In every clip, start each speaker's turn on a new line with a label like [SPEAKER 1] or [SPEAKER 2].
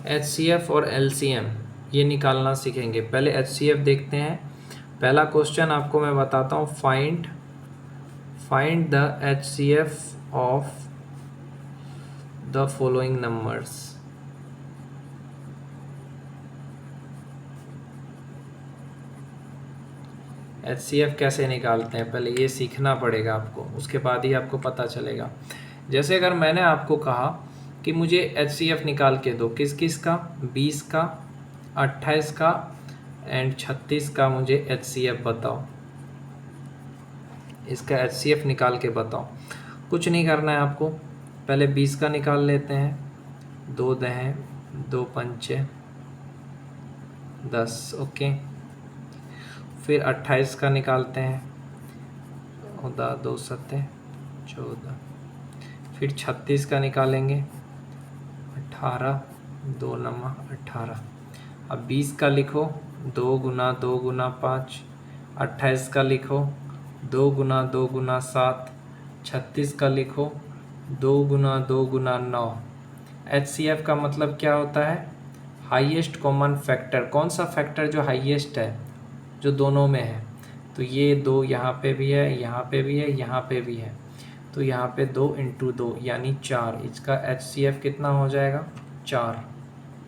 [SPEAKER 1] HCF और LCM ये निकालना सीखेंगे। पहले HCF देखते हैं। पहला क्वेश्चन आपको मैं बताता हूँ, find the HCF of the following numbers. HCF कैसे निकालते हैं पहले ये सीखना पड़ेगा आपको, उसके बाद ही आपको पता चलेगा। जैसे अगर मैंने आपको कहा कि मुझे HCF निकाल के दो, किस किस का, 20 का, 28 का एंड 36 का मुझे HCF बताओ, इसका HCF निकाल के बताओ। कुछ नहीं करना है आपको, पहले 20 का निकाल लेते हैं, 2 दहें 2 पंचे 10, ओके। फिर 28 का निकालते हैं, 2 सत्ते 14। फिर 36 का निकालेंगे, 18 2 नमा 18। अब 20 का लिखो, 2 गुना 2 गुना 5। 28 का लिखो, 2 गुना 2 गुना 7। 36 का लिखो, 2 गुना 2 गुना 9। HCF का मतलब क्या होता है? Highest common factor. कौन सा फैक्टर जो हाईएस्ट है, जो दोनों में है? तो ये 2 यहाँ पे भी है, यहाँ पे भी है, यहाँ पे भी है, तो यहाँ पे 2 × 2 यानी 4। इसका HCF कितना हो जाएगा? 4।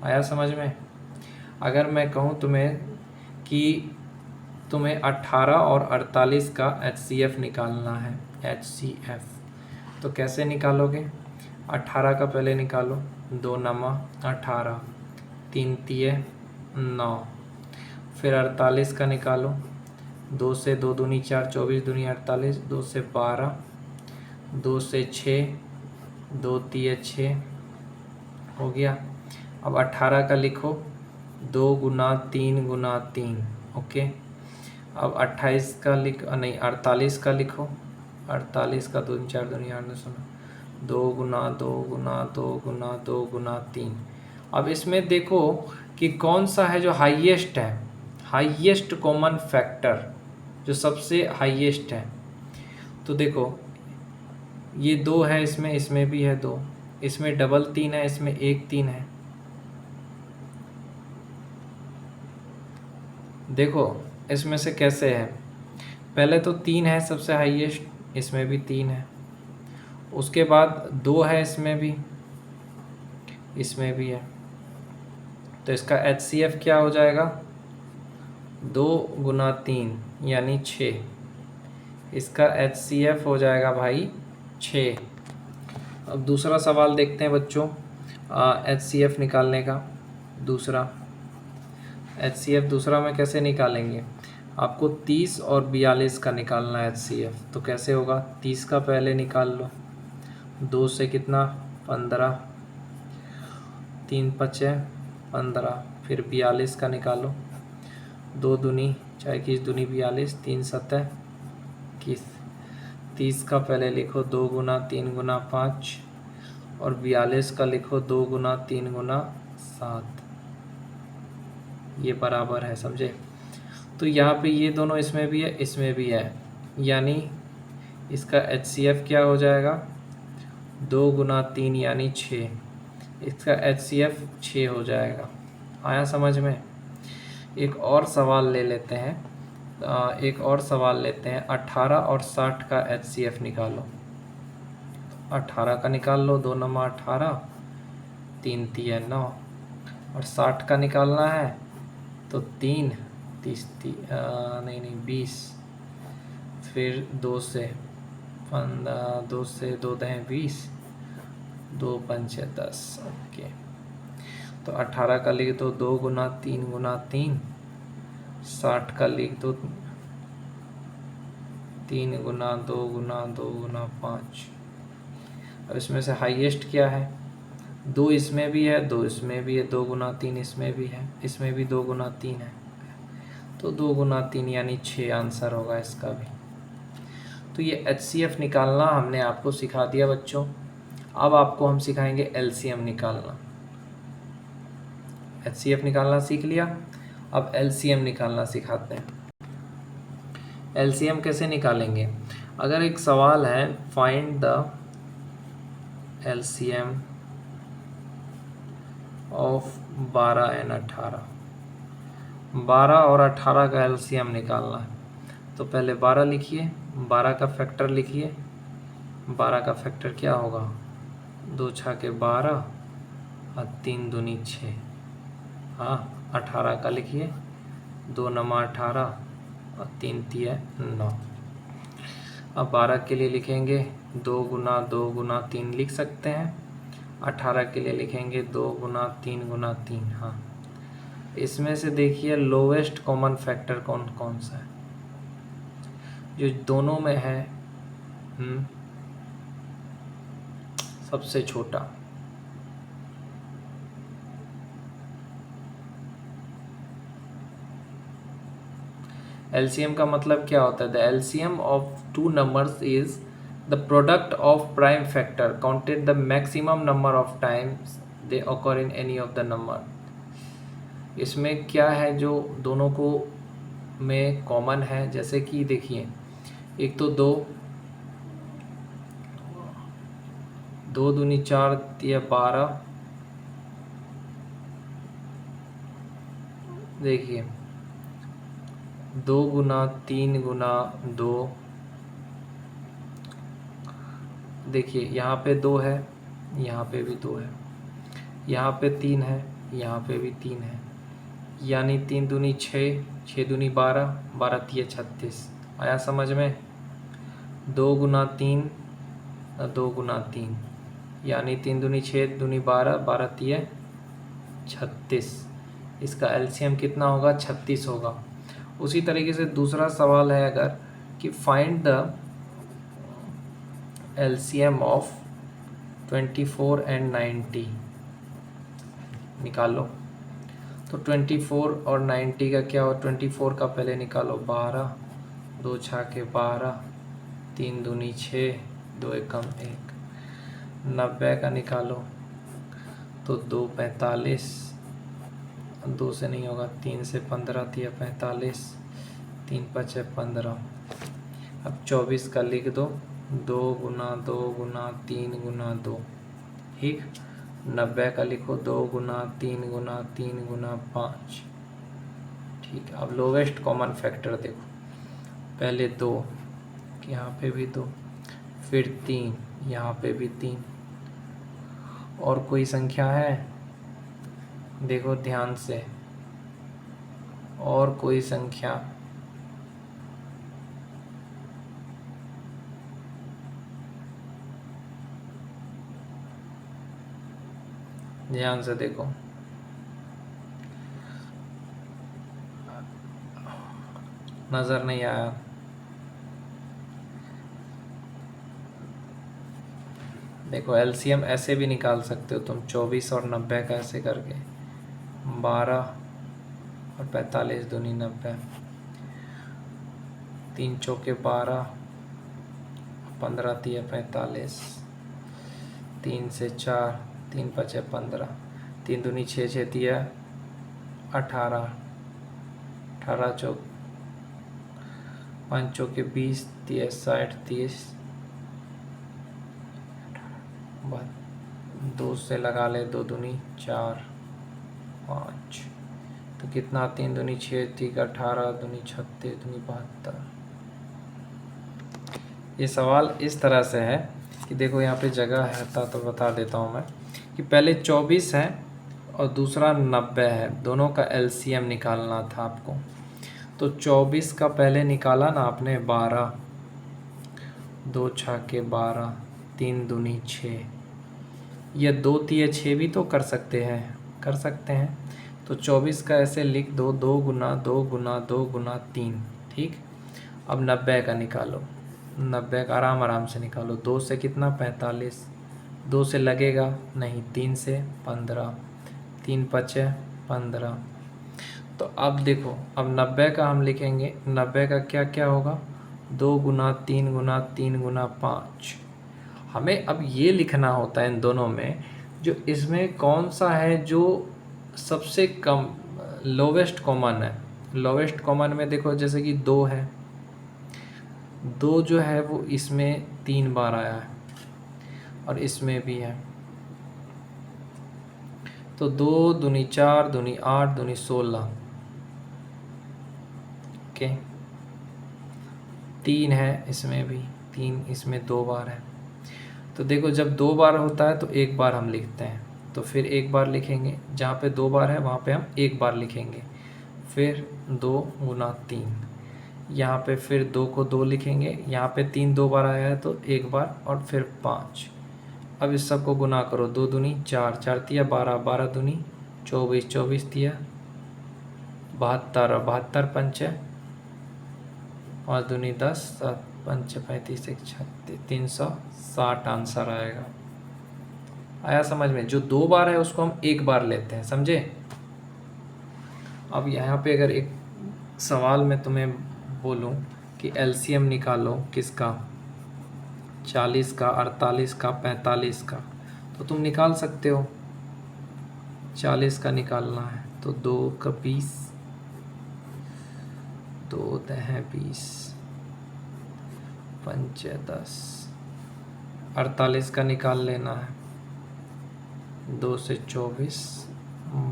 [SPEAKER 1] आया समझ में? अगर मैं कहूँ तुम्हें कि तुम्हें 18 और 48 का HCF निकालना है, HCF, तो कैसे निकालोगे? 18 का पहले निकालो, 2 नमा 18, 3 तिये 9। फिर 48 का निकालो, 2 से 2 दूनी 4, 24 दूनी 48, 2 से 12, 2 से 6, 2 तिये 6 हो गया। अब 18 का लिखो, 2 गुना 3 गुना 3, ओके। अब 28 का नहीं 48 का लिखो, 48 का 2 4 दूनी 8 सुनो, 2 गुना 2 गुना 2 गुना 2 गुना 3। अब इसमें देखो कि कौन सा है जो हाईएस्ट है, हाईएस्ट कॉमन फैक्टर जो सबसे हाईएस्ट है। तो देखो ये 2 है, इसमें भी है 2, इसमें डबल 3 है, इसमें 1 3 है। देखो इसमें से कैसे है, पहले तो 3 है सबसे हाईएस्ट, इसमें भी 3 है, उसके बाद 2 है, इसमें भी है। तो इसका HCF क्या हो जाएगा? 2 गुना 3 यानी 6। इसका HCF हो जाएगा भाई 6। अब दूसरा सवाल देखते हैं बच्चों, HCF निकालने का। दूसरा HCF दूसरा में कैसे निकालेंगे? आपको 30 और 42 का निकालना है HCF। तो कैसे होगा? 30 का पहले निकाल लो, 2 से कितना 15, 3 पचे 15। फिर 42 का निकालो, 2 दूनी 21 दूनी 42, 3 सतह 21। 30 का पहले लिखो, 2 गुना 3 गुना 5, और 42 का लिखो 2 गुना 3 गुना 7। ये बराबर है, समझे? तो यहाँ पे ये दोनों इसमें भी है, इसमें भी है, यानी इसका HCF क्या हो जाएगा? 2 गुना 3 यानी 6। इसका HCF 6 हो जाएगा। आया समझ में? एक और सवाल ले लेते हैं, 18 और 60 का HCF निकालो। 18 का निकाल लो, 2 नमा 18, 3 तिये 9। और 60 का निकालना है तो 3 30 नहीं 20। फिर 2 से 15, 2 से 2 दहें 20, 2 पंचे 10, ओके। तो 18 का लिख दो 2 गुना 3 गुना 3। 60 का लिख दो 3 गुना 2 गुना 2 गुना 5। अब इसमें से हाईएस्ट क्या है? 2 इसमें भी है, 2 इसमें भी है, 2 गुना 3 इसमें भी है, इसमें भी 2 गुना 3 है, तो 2 गुना 3 यानी 6 आंसर होगा इसका भी। तो ये HCF निकालना हमने आपको सिखा दिया बच्चों। अब आपको हम सिखाएंगे LCM निकालना। HCF निकालना सीख लिया, अब LCM निकालना सिखाते हैं। LCM कैसे निकालेंगे? अगर एक सवाल है, find the LCM of 12 and 18। 12 और 18 का एलसीएम निकालना है। तो पहले 12 लिखिए, 12 का फैक्टर लिखिए। 12 का फैक्टर क्या होगा? 2 छके 12 और 3 दूनी 6। हाँ, 18 का लिखिए, 2 नमा 18 और 3 तिया 9। अब 12 के लिए लिखेंगे 2 गुना 2 गुना 3 लिख सकते हैं। 18 के लिए लिखेंगे 2 गुना 3 गुना 3। हाँ, इसमें से देखिए लोवेस्ट कॉमन फैक्टर कौन कौन सा है जो दोनों में है? सबसे छोटा। एलसीएम का मतलब क्या होता है? The LCM of two numbers is the product of prime factor counted the maximum number of times they occur in any of the number. इसमें क्या है जो दोनों को में कॉमन है? जैसे कि देखिए, एक तो 2 दूनी 4 तिया 12। देखिए 2 गुना 3 गुना 2। देखिए यहाँ पे 2 है, यहाँ पे भी 2 है, यहाँ पे 3 है, यहाँ पे भी 3 है, यानी 3 दूनी 6, 6 दूनी 12, 12 तिया 36। आया समझ में? 2 गुना 3, 2 गुना 3, यानी 3 दूनी 6 दूनी 12, 12 तिया 36। इसका एलसीएम कितना होगा? 36 होगा। उसी तरीके से दूसरा सवाल है अगर कि find the LCM of 24 and 90, निकालो। तो 24 और 90 का क्या हो? 24 का पहले निकालो 12, 2 छके 12, 3 दूनी 6, 2 एकम 1। 90 का निकालो तो 2 45, 2 से नहीं होगा, 3 से 15 तिया 45, 3 पचे 15। अब 24 का लिख दो, 2 गुना 2 गुना 3 गुना 2। ठीक। 90 का लिखो 2 गुना 3 गुना 3 गुना 5। ठीक। अब लोवेस्ट कॉमन फैक्टर देखो, पहले 2, यहाँ पे भी 2, फिर 3, यहाँ पे भी 3। और कोई संख्या है? देखो ध्यान से, और कोई संख्या? ध्यान से देखो, नजर नहीं आया? देखो एलसीएम ऐसे भी निकाल सकते हो तुम, 24 और 90 का ऐसे करके, 12 और 45 दूनी 90, 3 चौके 12, 15 तिया 45, 3 से 4, 3 पचे 15, 3 दूनी 6, 6 तिया 18, 18 चौक 5 चौके 20, तिया 60, 30, 2 से लगा ले, 2 दूनी 4, 5, तो कितना? 3 दूनी 6, 3 18, दूनी 36, दूनी 72। ये सवाल इस तरह से है कि देखो यहाँ पे जगह है तो बता देता हूँ मैं कि पहले 24 है और दूसरा 90 है, दोनों का एलसीएम निकालना था आपको। तो 24 का पहले निकाला ना आपने 12, 2 छके 12, 3 दूनी 6, या 2 तिया 6 भी तो कर सकते हैं। तो 24 का ऐसे लिख दो, 2 गुना 2 गुना 2 गुना 3। ठीक। अब 90 का निकालो, 90 का आराम से निकालो। 2 से कितना? 45, 2 से लगेगा नहीं, 3 से 15, 3 पचे 15। तो अब देखो, अब 90 का हम लिखेंगे, 90 का क्या क्या होगा? 2 गुना 3 गुना 3 गुना 5। हमें अब ये लिखना होता है इन दोनों में जो इसमें कौन सा है जो सबसे कम लोवेस्ट कॉमन है। लोवेस्ट कॉमन में देखो जैसे कि 2 है, 2 जो है वो इसमें 3 बार आया है और इसमें भी है। तो 2 दूनी 4 दूनी 8 दूनी 16। ओके, 3 है इसमें भी, 3 इसमें 2 बार है। तो देखो जब 2 बार होता है तो 1 बार हम लिखते हैं, तो फिर 1 बार लिखेंगे, जहाँ पे 2 बार है वहाँ पे हम 1 बार लिखेंगे। फिर 2 गुना 3, यहाँ पे फिर 2 को 2 लिखेंगे, यहाँ पे 3 2 बार आया है तो 1 बार, और फिर 5। अब इस सब को गुना करो, 2 दूनी 4, 4 तिया 12, 12 दूनी 24, 24 तिया 72, 72 पंचे 5 दूनी 10, 7 पंचे 35, 1 36, 360 आंसर आएगा। आया समझ में? जो 2 बार है उसको हम 1 बार लेते हैं, समझे? अब यहाँ पे अगर एक सवाल में तुम्हें बोलूँ कि एलसीएम निकालो किसका, 40 का, 48 का, 45 का, तो तुम निकाल सकते हो। 40 का निकालना है तो 2 का 20, 2 हैं 20, 5 10। 48 का निकाल लेना है, 2 से 24,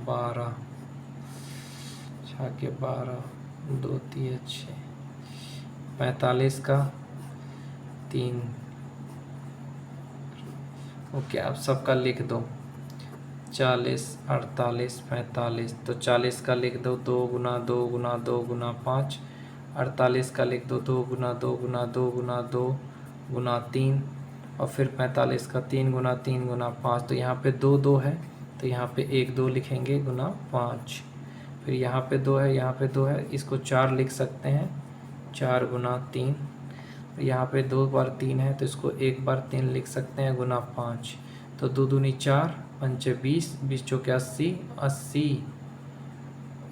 [SPEAKER 1] 12, 6 के 12, 2 3 6। 45 का 3। ओके, आप सबका लिख दो, 40, 48, 45। तो 40 का लिख दो 2 गुना 2 गुना 2 गुना 5। 48 का लिख दो 2 गुना 2 गुना 2 गुना 2 गुना 3। और फिर 45 का 3 गुना 3 गुना 5। तो यहाँ पे 2 2 है, तो यहाँ पे 1 2 लिखेंगे गुना 5। फिर यहाँ पे 2 है, यहाँ पे 2 है, इसको 4 लिख सकते हैं, 4 गुना 3। यहाँ पे 2 बार 3 है तो इसको 1 बार 3 लिख सकते हैं, गुना 5। तो 2 दूनी 4, 5 20, 20 चौके 80, 80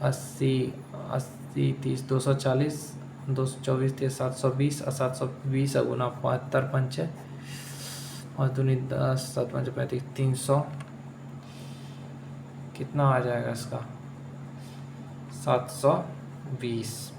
[SPEAKER 1] 80 80 30, 240, 224 थे 720, 720 गुना 75 पंचे, और दूनी 10, 7 5 35, 300। कितना आ जाएगा इसका? 720।